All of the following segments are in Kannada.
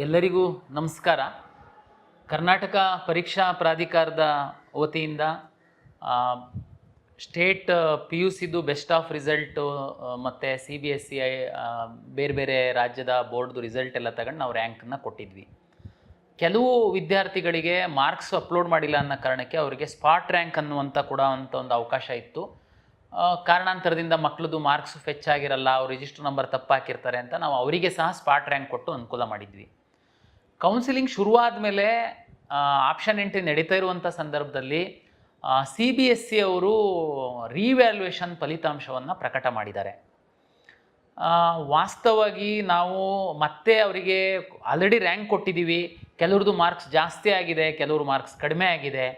ಎಲ್ಲರಿಗೂ ನಮಸ್ಕಾರ. ಕರ್ನಾಟಕ ಪರೀಕ್ಷಾ ಪ್ರಾಧಿಕಾರದ ವತಿಯಿಂದ ಸ್ಟೇಟ್ ಪಿ ಯು ಸಿದು ಬೆಸ್ಟ್ ಆಫ್ ರಿಸಲ್ಟು ಮತ್ತು CBSE ಬೇರೆ ಬೇರೆ ರಾಜ್ಯದ ಬೋರ್ಡ್ದು ರಿಸಲ್ಟ್ ಎಲ್ಲ ತಗೊಂಡು ನಾವು ರ್ಯಾಂಕನ್ನು ಕೊಟ್ಟಿದ್ವಿ. ಕೆಲವು ವಿದ್ಯಾರ್ಥಿಗಳಿಗೆ ಮಾರ್ಕ್ಸ್ ಅಪ್ಲೋಡ್ ಮಾಡಿಲ್ಲ ಅನ್ನೋ ಕಾರಣಕ್ಕೆ ಅವರಿಗೆ ಸ್ಪಾಟ್ ರ್ಯಾಂಕ್ ಅನ್ನುವಂಥ ಕೊಡೋವಂಥ ಒಂದು ಅವಕಾಶ ಇತ್ತು. ಕಾರಣಾಂತರದಿಂದ ಮಕ್ಕಳದು ಮಾರ್ಕ್ಸ್ ಫೆಚ್ ಆಗಿರಲ್ಲ, ಅವ್ರು ರಿಜಿಸ್ಟರ್ ನಂಬರ್ ತಪ್ಪಾಕಿರ್ತಾರೆ ಅಂತ ನಾವು ಅವರಿಗೆ ಸಹ ಸ್ಪಾಟ್ ರ್ಯಾಂಕ್ ಕೊಟ್ಟು ಅನುಕೂಲ ಮಾಡಿದ್ವಿ. ಕೌನ್ಸಿಲಿಂಗ್ ಶುರುವಾದ ಮೇಲೆ ಆಪ್ಷನ್ ಎಂಟ್ರಿ ನಡೀತಾ ಇರುವಂಥ ಸಂದರ್ಭದಲ್ಲಿ CBSE ಅವರು ರಿವ್ಯಾಲ್ಯೂಯೇಷನ್ ಫಲಿತಾಂಶವನ್ನು ಪ್ರಕಟ ಮಾಡಿದ್ದಾರೆ. ವಾಸ್ತವವಾಗಿ ನಾವು ಮತ್ತೆ ಅವರಿಗೆ ಆಲ್ರೆಡಿ ರ್ಯಾಂಕ್ ಕೊಟ್ಟಿದ್ದೀವಿ, ಕೆಲವ್ರದ್ದು ಮಾರ್ಕ್ಸ್ ಜಾಸ್ತಿ ಆಗಿದೆ, ಕೆಲವ್ರ ಮಾರ್ಕ್ಸ್ ಕಡಿಮೆ ಆಗಿದೆ.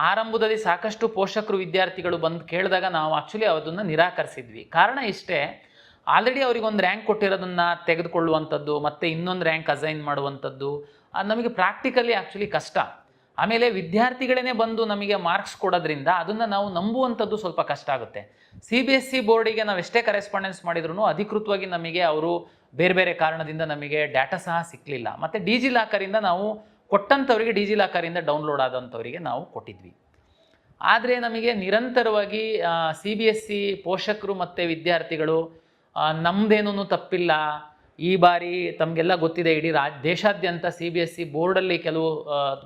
ಆರಂಭದಲ್ಲಿ ಸಾಕಷ್ಟು ಪೋಷಕರು ವಿದ್ಯಾರ್ಥಿಗಳು ಬಂದು ಕೇಳಿದಾಗ ನಾವು ಆ್ಯಕ್ಚುಲಿ ಅದನ್ನು ನಿರಾಕರಿಸಿದ್ವಿ. ಕಾರಣ ಇಷ್ಟೇ, ಆಲ್ರೆಡಿ ಅವರಿಗೊಂದು ರ್ಯಾಂಕ್ ಕೊಟ್ಟಿರೋದನ್ನು ತೆಗೆದುಕೊಳ್ಳುವಂಥದ್ದು ಮತ್ತು ಇನ್ನೊಂದು ರ್ಯಾಂಕ್ ಅಸೈನ್ ಮಾಡುವಂಥದ್ದು ಅದು ನಮಗೆ ಪ್ರಾಕ್ಟಿಕಲಿ ಆ್ಯಕ್ಚುಲಿ ಕಷ್ಟ. ಆಮೇಲೆ ವಿದ್ಯಾರ್ಥಿಗಳೇ ಬಂದು ನಮಗೆ ಮಾರ್ಕ್ಸ್ ಕೊಡೋದ್ರಿಂದ ಅದನ್ನು ನಾವು ನಂಬುವಂಥದ್ದು ಸ್ವಲ್ಪ ಕಷ್ಟ ಆಗುತ್ತೆ. CBSE ಬೋರ್ಡಿಗೆ ನಾವು ಎಷ್ಟೇ ಕರೆಸ್ಪಾಂಡೆನ್ಸ್ ಮಾಡಿದ್ರೂ ಅಧಿಕೃತವಾಗಿ ನಮಗೆ ಅವರು ಬೇರೆ ಬೇರೆ ಕಾರಣದಿಂದ ನಮಗೆ ಡಾಟಾ ಸಹ ಸಿಕ್ಕಲಿಲ್ಲ. ಮತ್ತು ಡಿಜಿಲಾಕರಿಂದ ನಾವು ಕೊಟ್ಟಂಥವರಿಗೆ ಡಿಜಿಲಾಕರಿಂದ ಡೌನ್ಲೋಡ್ ಆದಂಥವರಿಗೆ ನಾವು ಕೊಟ್ಟಿದ್ವಿ. ಆದರೆ ನಮಗೆ ನಿರಂತರವಾಗಿ CBSE ಪೋಷಕರು ಮತ್ತು ವಿದ್ಯಾರ್ಥಿಗಳು ನಮ್ಮದೇನೂ ತಪ್ಪಿಲ್ಲ, ಈ ಬಾರಿ ತಮಗೆಲ್ಲ ಗೊತ್ತಿದೆ ಇಡೀ ದೇಶಾದ್ಯಂತ CBSE ಬೋರ್ಡಲ್ಲಿ ಕೆಲವು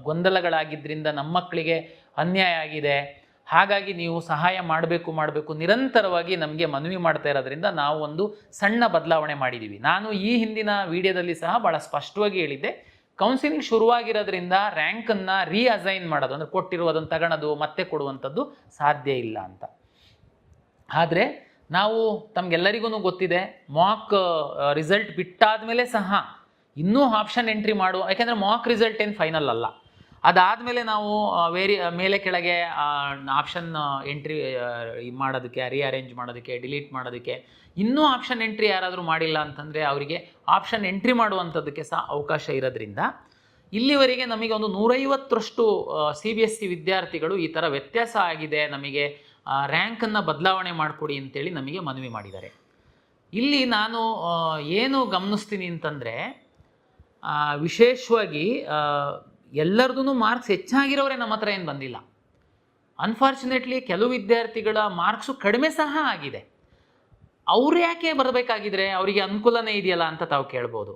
ಗೊಂದಲಗಳಾಗಿದ್ದರಿಂದ ನಮ್ಮ ಮಕ್ಕಳಿಗೆ ಅನ್ಯಾಯ ಆಗಿದೆ, ಹಾಗಾಗಿ ನೀವು ಸಹಾಯ ಮಾಡಬೇಕು ನಿರಂತರವಾಗಿ ನಮಗೆ ಮನವಿ ಮಾಡ್ತಾ ಇರೋದ್ರಿಂದ ನಾವು ಒಂದು ಸಣ್ಣ ಬದಲಾವಣೆ ಮಾಡಿದ್ದೀವಿ. ನಾನು ಈ ಹಿಂದಿನ ವಿಡಿಯೋದಲ್ಲಿ ಸಹ ಭಾಳ ಸ್ಪಷ್ಟವಾಗಿ ಹೇಳಿದ್ದೆ, ಕೌನ್ಸಿಲಿಂಗ್ ಶುರುವಾಗಿರೋದ್ರಿಂದ ರ್ಯಾಂಕನ್ನು ಅಸೈನ್ ಮಾಡೋದು ಅಂದರೆ ಕೊಟ್ಟಿರುವುದನ್ನು ತಗೊಳ್ಳೋದು ಮತ್ತೆ ಕೊಡುವಂಥದ್ದು ಸಾಧ್ಯ ಇಲ್ಲ ಅಂತ. ಆದರೆ ನಾವು ತಮಗೆಲ್ಲರಿಗೂ ಗೊತ್ತಿದೆ, ಮಾಕ್ ರಿಸಲ್ಟ್ ಬಿಟ್ಟಾದ ಮೇಲೆ ಸಹ ಇನ್ನೂ ಆಪ್ಷನ್ ಎಂಟ್ರಿ ಯಾಕೆಂದರೆ ಮಾಕ್ ರಿಸಲ್ಟ್ ಏನು ಫೈನಲ್ ಅಲ್ಲ. ಅದಾದಮೇಲೆ ನಾವು ಮೇಲೆ ಕೆಳಗೆ ಆಪ್ಷನ್ ಎಂಟ್ರಿ ಮಾಡೋದಕ್ಕೆ, ರಿಅರೇಂಜ್ ಮಾಡೋದಕ್ಕೆ, ಡಿಲೀಟ್ ಮಾಡೋದಕ್ಕೆ ಇನ್ನೂ ಆಪ್ಷನ್ ಎಂಟ್ರಿ ಯಾರಾದರೂ ಮಾಡಿಲ್ಲ ಅಂತಂದರೆ ಅವರಿಗೆ ಆಪ್ಷನ್ ಎಂಟ್ರಿ ಮಾಡುವಂಥದ್ದಕ್ಕೆ ಸಹ ಅವಕಾಶ ಇರೋದ್ರಿಂದ ಇಲ್ಲಿವರೆಗೆ ನಮಗೆ ಒಂದು 150ರಷ್ಟು CBSE ವಿದ್ಯಾರ್ಥಿಗಳು ಈ ಥರ ವ್ಯತ್ಯಾಸ ಆಗಿದೆ, ನಮಗೆ ರ್ಯಾಂಕನ್ನು ಬದಲಾವಣೆ ಮಾಡಿಕೊಡಿ ಅಂತೇಳಿ ನಮಗೆ ಮನವಿ ಮಾಡಿದ್ದಾರೆ. ಇಲ್ಲಿ ನಾನು ಏನು ಗಮನಿಸ್ತೀನಿ ಅಂತಂದರೆ, ವಿಶೇಷವಾಗಿ ಎಲ್ಲರದೂ ಮಾರ್ಕ್ಸ್ ಹೆಚ್ಚಾಗಿರೋರೇ ನಮ್ಮ ಹತ್ರ ಏನು ಬಂದಿಲ್ಲ. ಅನ್ಫಾರ್ಚುನೇಟ್ಲಿ ಕೆಲವು ವಿದ್ಯಾರ್ಥಿಗಳ ಮಾರ್ಕ್ಸು ಕಡಿಮೆ ಸಹ ಆಗಿದೆ. ಅವರು ಯಾಕೆ ಬರಬೇಕಾಗಿದ್ರೆ ಅವರಿಗೆ ಅನುಕೂಲನೇ ಇದೆಯಲ್ಲ ಅಂತ ತಾವು ಕೇಳ್ಬೋದು.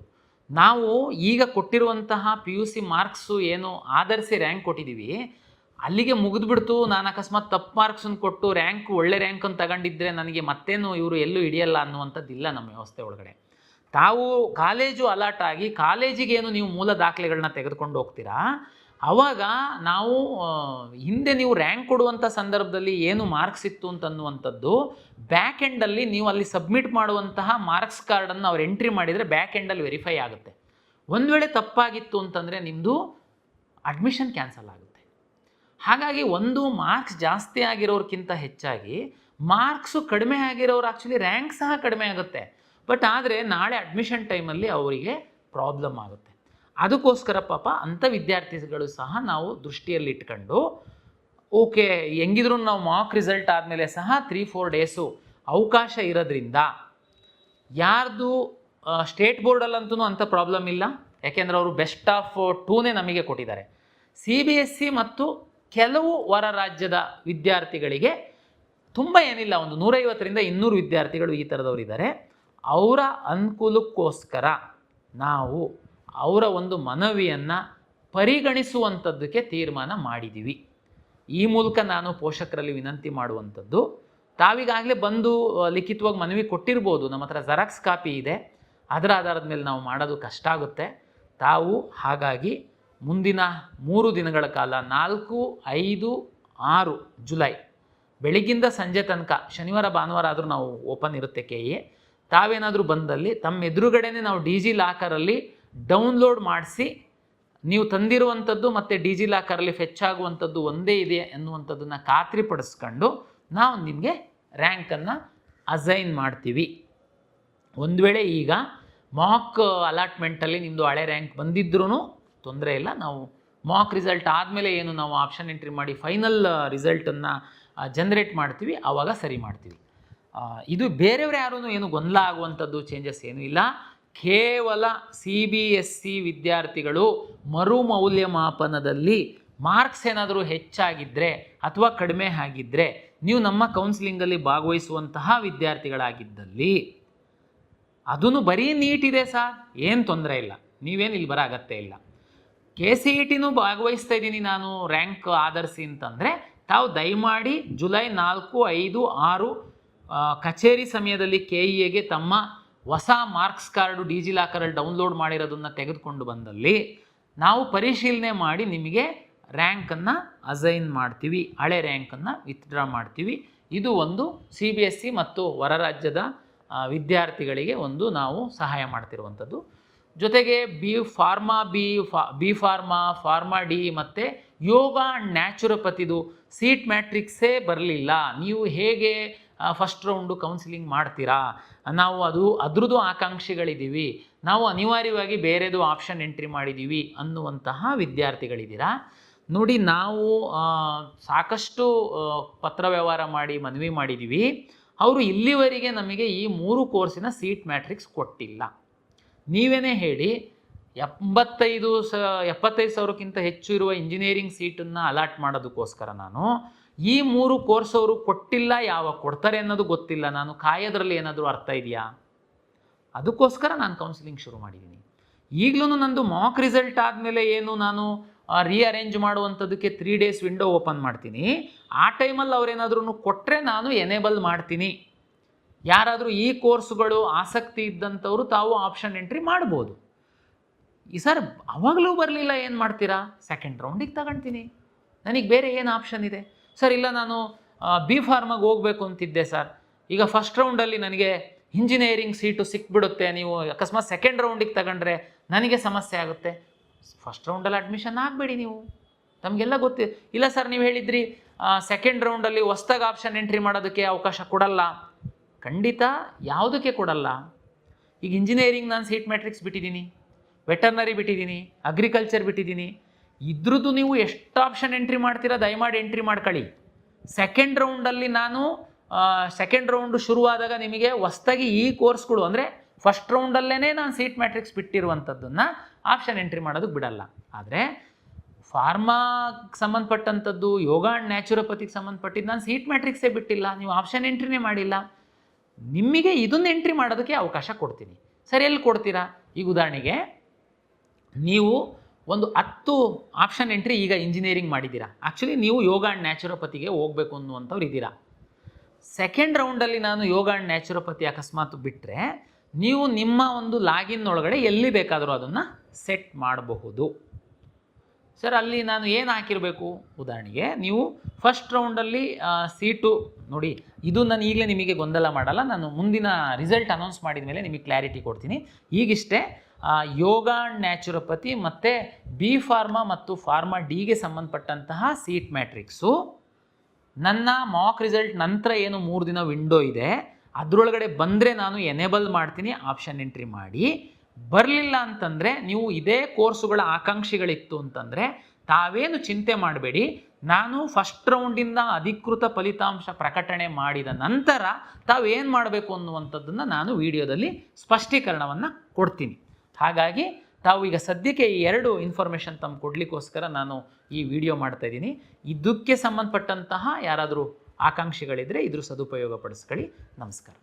ನಾವು ಈಗ ಕೊಟ್ಟಿರುವಂತಹ PUC ಮಾರ್ಕ್ಸು ಏನು ಆಧರಿಸಿ ರ್ಯಾಂಕ್ ಕೊಟ್ಟಿದ್ದೀವಿ, ಅಲ್ಲಿಗೆ ಮುಗಿದ್ಬಿಡ್ತು. ನಾನು ಅಕಸ್ಮಾತ್ ತಪ್ಪು ಮಾರ್ಕ್ಸನ್ನು ಕೊಟ್ಟು ಒಳ್ಳೆ ರ್ಯಾಂಕನ್ನು ತಗೊಂಡಿದ್ದರೆ ನನಗೆ ಮತ್ತೇನು ಇವರು ಎಲ್ಲೂ ಹಿಡಿಯಲ್ಲ ಅನ್ನುವಂಥದ್ದಿಲ್ಲ ನಮ್ಮ ವ್ಯವಸ್ಥೆ ಒಳಗಡೆ. ತಾವು ಕಾಲೇಜು ಅಲಾಟ್ ಆಗಿ ಕಾಲೇಜಿಗೇನು ನೀವು ಮೂಲ ದಾಖಲೆಗಳನ್ನ ತೆಗೆದುಕೊಂಡು ಹೋಗ್ತೀರಾ, ಆವಾಗ ನಾವು ಹಿಂದೆ ನೀವು ರ್ಯಾಂಕ್ ಕೊಡುವಂಥ ಸಂದರ್ಭದಲ್ಲಿ ಏನು ಮಾರ್ಕ್ಸ್ ಇತ್ತು ಅಂತನ್ನುವಂಥದ್ದು ಬ್ಯಾಕ್ ಎಂಡಲ್ಲಿ ನೀವು ಅಲ್ಲಿ ಸಬ್ಮಿಟ್ ಮಾಡುವಂತಹ ಮಾರ್ಕ್ಸ್ ಕಾರ್ಡನ್ನು ಅವ್ರು ಎಂಟ್ರಿ ಮಾಡಿದರೆ ಬ್ಯಾಕ್ ಎಂಡಲ್ಲಿ ವೆರಿಫೈ ಆಗುತ್ತೆ. ಒಂದು ವೇಳೆ ತಪ್ಪಾಗಿತ್ತು ಅಂತಂದರೆ ನಿಮ್ಮದು ಅಡ್ಮಿಷನ್ ಕ್ಯಾನ್ಸಲ್ ಆಗುತ್ತೆ. ಹಾಗಾಗಿ ಒಂದು ಮಾರ್ಕ್ಸ್ ಜಾಸ್ತಿ ಆಗಿರೋರ್ಕಿಂತ ಹೆಚ್ಚಾಗಿ ಮಾರ್ಕ್ಸು ಕಡಿಮೆ ಆಗಿರೋರು ಆ್ಯಕ್ಚುಲಿ ರ್ಯಾಂಕ್ ಸಹ ಕಡಿಮೆ ಆಗುತ್ತೆ. ಬಟ್ ಆದರೆ ನಾಳೆ ಅಡ್ಮಿಷನ್ ಟೈಮಲ್ಲಿ ಅವರಿಗೆ ಪ್ರಾಬ್ಲಮ್ ಆಗುತ್ತೆ. ಅದಕ್ಕೋಸ್ಕರ ಪಾಪ ಅಂಥ ವಿದ್ಯಾರ್ಥಿಗಳು ಸಹ ನಾವು ದೃಷ್ಟಿಯಲ್ಲಿ ಇಟ್ಕೊಂಡು, ಓಕೆ ಹೆಂಗಿದ್ರು ನಾವು ಮಾಕ್ ರಿಸಲ್ಟ್ ಆದಮೇಲೆ ಸಹ 3-4 ಡೇಸು ಅವಕಾಶ ಇರೋದ್ರಿಂದ ಯಾರ್ದು ಸ್ಟೇಟ್ ಬೋರ್ಡಲ್ಲಂತೂ ಅಂಥ ಪ್ರಾಬ್ಲಮ್ ಇಲ್ಲ, ಯಾಕೆಂದರೆ ಅವರು ಬೆಸ್ಟ್ ಆಫ್ 2ನೇ ನಮಗೆ ಕೊಟ್ಟಿದ್ದಾರೆ. CBSE ಮತ್ತು ಕೆಲವು ಹೊರ ರಾಜ್ಯದ ವಿದ್ಯಾರ್ಥಿಗಳಿಗೆ ತುಂಬ ಏನಿಲ್ಲ, ಒಂದು 150ರಿಂದ 200 ವಿದ್ಯಾರ್ಥಿಗಳು ಈ ಥರದವರು ಇದ್ದಾರೆ. ಅವರ ಅನುಕೂಲಕ್ಕೋಸ್ಕರ ನಾವು ಅವರ ಒಂದು ಮನವಿಯನ್ನು ಪರಿಗಣಿಸುವಂಥದ್ದಕ್ಕೆ ತೀರ್ಮಾನ ಮಾಡಿದ್ದೀವಿ. ಈ ಮೂಲಕ ನಾನು ಪೋಷಕರಲ್ಲಿ ವಿನಂತಿ ಮಾಡುವಂಥದ್ದು, ತಾವೀಗಾಗಲೇ ಬಂದು ಲಿಖಿತವಾಗಿ ಮನವಿ ಕೊಟ್ಟಿರ್ಬೋದು, ನಮ್ಮ ಹತ್ರ ಜೆರಾಕ್ಸ್ ಕಾಪಿ ಇದೆ, ಅದರ ಆಧಾರದ ಮೇಲೆ ನಾವು ಮಾಡೋದು ಕಷ್ಟ ಆಗುತ್ತೆ. ತಾವು ಹಾಗಾಗಿ ಮುಂದಿನ 3 ದಿನಗಳ ಕಾಲ 4, 5, 6 ಜುಲೈ ಬೆಳಗ್ಗಿಂದ ಸಂಜೆ ತನಕ, ಶನಿವಾರ ಭಾನುವಾರ ಆದರೂ ನಾವು ಓಪನ್ ಇರುತ್ತೆ KA, ತಾವೇನಾದರೂ ಬಂದಲ್ಲಿ ತಮ್ಮ ಎದುರುಗಡೆನೇ ನಾವು ಡಿಜಿಲಾಕರಲ್ಲಿ ಡೌನ್ಲೋಡ್ ಮಾಡಿಸಿ ನೀವು ತಂದಿರುವಂಥದ್ದು ಮತ್ತು ಡಿಜಿಲಾಕರಲ್ಲಿ ಫೆಚ್ ಆಗುವಂಥದ್ದು ಒಂದೇ ಇದೆ ಅನ್ನುವಂಥದ್ದನ್ನು ಖಾತ್ರಿಪಡಿಸ್ಕೊಂಡು ನಾವು ನಿಮಗೆ ರ್ಯಾಂಕನ್ನು ಅಸೈನ್ ಮಾಡ್ತೀವಿ. ಒಂದು ವೇಳೆ ಈಗ ಮಾಕ್ ಅಲಾಟ್ಮೆಂಟಲ್ಲಿ ನಿಮ್ಮದು ಹಳೆ ರ್ಯಾಂಕ್ ಬಂದಿದ್ರೂ ತೊಂದರೆ ಇಲ್ಲ, ನಾವು ಮಾಕ್ ರಿಸಲ್ಟ್ ಆದಮೇಲೆ ಏನು ನಾವು ಆಪ್ಷನ್ ಎಂಟ್ರಿ ಮಾಡಿ ಫೈನಲ್ ರಿಸಲ್ಟನ್ನು ಜನ್ರೇಟ್ ಮಾಡ್ತೀವಿ, ಆವಾಗ ಸರಿ ಮಾಡ್ತೀವಿ. ಇದು ಬೇರೆಯವ್ರು ಯಾರೂ ಏನು ಗೊಂದಲ ಆಗುವಂಥದ್ದು ಚೇಂಜಸ್ ಏನೂ ಇಲ್ಲ. ಕೇವಲ CBSE ವಿದ್ಯಾರ್ಥಿಗಳು ಮರುಮೌಲ್ಯಮಾಪನದಲ್ಲಿ ಮಾರ್ಕ್ಸ್ ಏನಾದರೂ ಹೆಚ್ಚಾಗಿದ್ದರೆ ಅಥವಾ ಕಡಿಮೆ ಆಗಿದ್ದರೆ ನೀವು ನಮ್ಮ ಕೌನ್ಸಿಲಿಂಗಲ್ಲಿ ಭಾಗವಹಿಸುವಂತಹ ವಿದ್ಯಾರ್ಥಿಗಳಾಗಿದ್ದಲ್ಲಿ ಅದೂ ಬರೀ ನೀಟ್ ಇದೆ ಸರ್, ಏನು ತೊಂದರೆ ಇಲ್ಲ, ನೀವೇನು ಇಲ್ಲಿ ಬರೋ ಅಗತ್ಯ ಇಲ್ಲ. KCETನೂ ಭಾಗವಹಿಸ್ತಾ ಇದ್ದೀನಿ ನಾನು ರ್ಯಾಂಕ್ ಆಧರಿಸಿ ಅಂತಂದರೆ ತಾವು ದಯಮಾಡಿ ಜುಲೈ 4, 5, 6 ಕಚೇರಿ ಸಮಯದಲ್ಲಿ KEAಗೆ ತಮ್ಮ ಹೊಸ ಮಾರ್ಕ್ಸ್ ಕಾರ್ಡು ಡಿಜಿಲಾಕರಲ್ಲಿ ಡೌನ್ಲೋಡ್ ಮಾಡಿರೋದನ್ನು ತೆಗೆದುಕೊಂಡು ಬಂದಲ್ಲಿ ನಾವು ಪರಿಶೀಲನೆ ಮಾಡಿ ನಿಮಗೆ ರ್ಯಾಂಕನ್ನು ಅಸೈನ್ ಮಾಡ್ತೀವಿ, ಹಳೆ ರ್ಯಾಂಕನ್ನು ವಿತ್ಡ್ರಾ ಮಾಡ್ತೀವಿ. ಇದು ಒಂದು CBSE ಮತ್ತು ಹೊರ ರಾಜ್ಯದ ವಿದ್ಯಾರ್ಥಿಗಳಿಗೆ ಒಂದು ನಾವು ಸಹಾಯ ಮಾಡ್ತಿರುವಂಥದ್ದು. ಜೊತೆಗೆ ಬಿ ಫಾರ್ಮಾ ಡಿ ಮತ್ತು ಯೋಗ ಆ್ಯಂಡ್ ನ್ಯಾಚುರೋಪತಿದು ಸೀಟ್ ಮ್ಯಾಟ್ರಿಕ್ಸೇ ಬರಲಿಲ್ಲ, ನೀವು ಹೇಗೆ ಫಸ್ಟ್ ರೌಂಡು ಕೌನ್ಸಿಲಿಂಗ್ ಮಾಡ್ತೀರಾ, ನಾವು ಅದ್ರದ್ದು ಆಕಾಂಕ್ಷಿಗಳಿದ್ದೀವಿ, ನಾವು ಅನಿವಾರ್ಯವಾಗಿ ಬೇರೆದು ಆಪ್ಷನ್ ಎಂಟ್ರಿ ಮಾಡಿದ್ದೀವಿ ಅನ್ನುವಂತಹ ವಿದ್ಯಾರ್ಥಿಗಳಿದ್ದೀರಾ. ನೋಡಿ, ನಾವು ಸಾಕಷ್ಟು ಪತ್ರ ವ್ಯವಹಾರ ಮಾಡಿ ಮನವಿ ಮಾಡಿದ್ದೀವಿ. ಅವರು ಇಲ್ಲಿವರೆಗೆ ನಮಗೆ ಈ 3 ಕೋರ್ಸಿನ ಸೀಟ್ ಮ್ಯಾಟ್ರಿಕ್ಸ್ ಕೊಟ್ಟಿಲ್ಲ. ನೀವೇನೇ ಹೇಳಿ 75,000ಕ್ಕಿಂತ ಹೆಚ್ಚು ಇರುವ ಇಂಜಿನಿಯರಿಂಗ್ ಸೀಟನ್ನು ಅಲಾಟ್ ಮಾಡೋದಕ್ಕೋಸ್ಕರ ನಾನು ಈ 3 ಕೋರ್ಸ್ ಅವರು ಕೊಟ್ಟಿಲ್ಲ, ಯಾವಾಗ ಕೊಡ್ತಾರೆ ಅನ್ನೋದು ಗೊತ್ತಿಲ್ಲ, ನಾನು ಕಾಯೋದ್ರಲ್ಲಿ ಏನಾದರೂ ಅರ್ಥ ಇದೆಯಾ? ಅದಕ್ಕೋಸ್ಕರ ನಾನು ಕೌನ್ಸಿಲಿಂಗ್ ಶುರು ಮಾಡಿದ್ದೀನಿ. ಈಗಲೂ ನಂದು ಮಾಕ್ ರಿಸಲ್ಟ್ ಆದಮೇಲೆ ಏನು ನಾನು ರೀಅರೇಂಜ್ ಮಾಡುವಂಥದ್ದಕ್ಕೆ 3 days ವಿಂಡೋ ಓಪನ್ ಮಾಡ್ತೀನಿ. ಆ ಟೈಮಲ್ಲಿ ಅವರೇನಾದ್ರೂ ಕೊಟ್ಟರೆ ನಾನು ಎನೇಬಲ್ ಮಾಡ್ತೀನಿ. ಯಾರಾದರೂ ಈ ಕೋರ್ಸ್ಗಳು ಆಸಕ್ತಿ ಇದ್ದಂಥವರು ತಾವು ಆಪ್ಷನ್ ಎಂಟ್ರಿ ಮಾಡ್ಬೋದು. ಸರ್ ಅವಾಗಲೂ ಬರಲಿಲ್ಲ, ಏನು ಮಾಡ್ತೀರಾ? ಸೆಕೆಂಡ್ ರೌಂಡಿಗೆ ತಗೊಳ್ತೀನಿ, ನನಗೆ ಬೇರೆ ಏನು ಆಪ್ಷನ್ ಇದೆ? ಸರ್ ಇಲ್ಲ, ನಾನು ಬಿ ಫಾರ್ಮಾಗೆ ಹೋಗಬೇಕು ಅಂತಿದ್ದೆ ಸರ್, ಈಗ ಫಸ್ಟ್ ರೌಂಡಲ್ಲಿ ನನಗೆ ಇಂಜಿನಿಯರಿಂಗ್ ಸೀಟು ಸಿಕ್ಬಿಡುತ್ತೆ, ನೀವು ಅಕಸ್ಮಾತ್ ಸೆಕೆಂಡ್ ರೌಂಡಿಗೆ ತಗೊಂಡ್ರೆ ನನಗೆ ಸಮಸ್ಯೆ ಆಗುತ್ತೆ. ಫಸ್ಟ್ ರೌಂಡಲ್ಲಿ ಅಡ್ಮಿಷನ್ ಆಗಬೇಡಿ ನೀವು, ನಮಗೆಲ್ಲ ಗೊತ್ತಿದೆ. ಇಲ್ಲ ಸರ್, ನೀವು ಹೇಳಿದ್ರಿ ಸೆಕೆಂಡ್ ರೌಂಡಲ್ಲಿ ಹೊಸ್ದಾಗಿ ಆಪ್ಷನ್ ಎಂಟ್ರಿ ಮಾಡೋದಕ್ಕೆ ಅವಕಾಶ ಕೊಡಲ್ಲ. ಖಂಡಿತ ಯಾವುದಕ್ಕೆ ಕೊಡಲ್ಲ. ಈಗ ಇಂಜಿನಿಯರಿಂಗ್ ನಾನು ಸೀಟ್ ಮ್ಯಾಟ್ರಿಕ್ಸ್ ಬಿಟ್ಟಿದ್ದೀನಿ, ವೆಟರ್ನರಿ ಬಿಟ್ಟಿದ್ದೀನಿ, ಅಗ್ರಿಕಲ್ಚರ್ ಬಿಟ್ಟಿದ್ದೀನಿ. ಇದ್ರದ್ದು ನೀವು ಎಷ್ಟು ಆಪ್ಷನ್ ಎಂಟ್ರಿ ಮಾಡ್ತೀರಾ ದಯಮಾಡಿ ಎಂಟ್ರಿ ಮಾಡ್ಕೊಳ್ಳಿ. ಸೆಕೆಂಡ್ ರೌಂಡಲ್ಲಿ ನಾನು ಸೆಕೆಂಡ್ ರೌಂಡು ಶುರುವಾದಾಗ ನಿಮಗೆ ಹೊಸ್ದಾಗಿ ಈ ಕೋರ್ಸ್ಗಳು ಅಂದರೆ ಫಸ್ಟ್ ರೌಂಡಲ್ಲೇ ನಾನು ಸೀಟ್ ಮ್ಯಾಟ್ರಿಕ್ಸ್ ಬಿಟ್ಟಿರುವಂಥದ್ದನ್ನು ಆಪ್ಷನ್ ಎಂಟ್ರಿ ಮಾಡೋದಕ್ಕೆ ಬಿಡಲ್ಲ. ಆದರೆ ಫಾರ್ಮಾಗೆ ಸಂಬಂಧಪಟ್ಟಂಥದ್ದು, ಯೋಗ ಆ್ಯಂಡ್ ನ್ಯಾಚುರೋಪತಿಗೆ ಸಂಬಂಧಪಟ್ಟಿದ್ದು ನಾನು ಸೀಟ್ ಮ್ಯಾಟ್ರಿಕ್ಸೇ ಬಿಟ್ಟಿಲ್ಲ, ನೀವು ಆಪ್ಷನ್ ಎಂಟ್ರಿನೇ ಮಾಡಿಲ್ಲ, ನಿಮಗೆ ಇದನ್ನು ಎಂಟ್ರಿ ಮಾಡೋದಕ್ಕೆ ಅವಕಾಶ ಕೊಡ್ತೀನಿ. ಸರಿ, ಎಲ್ಲಿ ಕೊಡ್ತೀರಾ? ಈಗ ಉದಾಹರಣೆಗೆ ನೀವು ಒಂದು 10 ಆಪ್ಷನ್ ಎಂಟ್ರಿ ಈಗ ಇಂಜಿನಿಯರಿಂಗ್ ಮಾಡಿದ್ದೀರಾ, ಆ್ಯಕ್ಚುಲಿ ನೀವು ಯೋಗ ಆ್ಯಂಡ್ ನ್ಯಾಚುರೋಪತಿಗೆ ಹೋಗಬೇಕು ಅನ್ನುವಂಥವ್ರು ಇದ್ದೀರಾ. ಸೆಕೆಂಡ್ ರೌಂಡಲ್ಲಿ ನಾನು ಯೋಗ ಆ್ಯಂಡ್ ನ್ಯಾಚುರೋಪತಿ ಅಕಸ್ಮಾತ್ ಬಿಟ್ಟರೆ ನೀವು ನಿಮ್ಮ ಒಂದು ಲಾಗಿನ್ ಒಳಗಡೆ ಎಲ್ಲಿ ಬೇಕಾದರೂ ಅದನ್ನು ಸೆಟ್ ಮಾಡಬಹುದು. ಸರ್ ಅಲ್ಲಿ ನಾನು ಏನು ಹಾಕಿರಬೇಕು? ಉದಾಹರಣೆಗೆ ನೀವು ಫಸ್ಟ್ ರೌಂಡಲ್ಲಿ ಸೀಟು ನೋಡಿ, ಇದು ನಾನು ಈಗಲೇ ನಿಮಗೆ ಗೊಂದಲ ಮಾಡಲ್ಲ, ನಾನು ಮುಂದಿನ ರಿಸಲ್ಟ್ ಅನೌನ್ಸ್ ಮಾಡಿದ ಮೇಲೆ ನಿಮಗೆ ಕ್ಲಾರಿಟಿ ಕೊಡ್ತೀನಿ. ಈಗಿಷ್ಟೇ ಯೋಗ ಆ್ಯಂಡ್ ನ್ಯಾಚುರೋಪತಿ ಮತ್ತು ಬಿ ಫಾರ್ಮಾ ಮತ್ತು ಫಾರ್ಮಾ ಡಿಗೆ ಸಂಬಂಧಪಟ್ಟಂತಹ ಸೀಟ್ ಮ್ಯಾಟ್ರಿಕ್ಸು ನನ್ನ ಮಾಕ್ ರಿಸಲ್ಟ್ ನಂತರ ಏನು 3 ದಿನ ವಿಂಡೋ ಇದೆ ಅದರೊಳಗಡೆ ಬಂದರೆ ನಾನು ಎನೇಬಲ್ ಮಾಡ್ತೀನಿ, ಆಪ್ಷನ್ ಎಂಟ್ರಿ ಮಾಡಿ. ಬರಲಿಲ್ಲ ಅಂತಂದರೆ ನೀವು ಇದೇ ಕೋರ್ಸುಗಳ ಆಕಾಂಕ್ಷಿಗಳಿತ್ತು ಅಂತಂದರೆ ತಾವೇನು ಚಿಂತೆ ಮಾಡಬೇಡಿ, ನಾನು ಫಸ್ಟ್ ರೌಂಡಿಂದ ಅಧಿಕೃತ ಫಲಿತಾಂಶ ಪ್ರಕಟಣೆ ಮಾಡಿದ ನಂತರ ತಾವೇನು ಮಾಡಬೇಕು ಅನ್ನುವಂಥದ್ದನ್ನು ನಾನು ವಿಡಿಯೋದಲ್ಲಿ ಸ್ಪಷ್ಟೀಕರಣವನ್ನು ಕೊಡ್ತೀನಿ. ಹಾಗಾಗಿ ತಾವು ಈಗ ಸದ್ಯಕ್ಕೆ ಈ 2 ಇನ್ಫಾರ್ಮೇಷನ್ ತಮ್ಮ ಕೊಡಲಿಕ್ಕೋಸ್ಕರ ನಾನು ಈ ವಿಡಿಯೋ ಮಾಡ್ತಾಯಿದ್ದೀನಿ. ಇದಕ್ಕೆ ಸಂಬಂಧಪಟ್ಟಂತಹ ಯಾರಾದರೂ ಆಕಾಂಕ್ಷಿಗಳಿದ್ದರೆ ಇದ್ರ ಸದುಪಯೋಗ ಪಡಿಸ್ಕೊಳ್ಳಿ. ನಮಸ್ಕಾರ.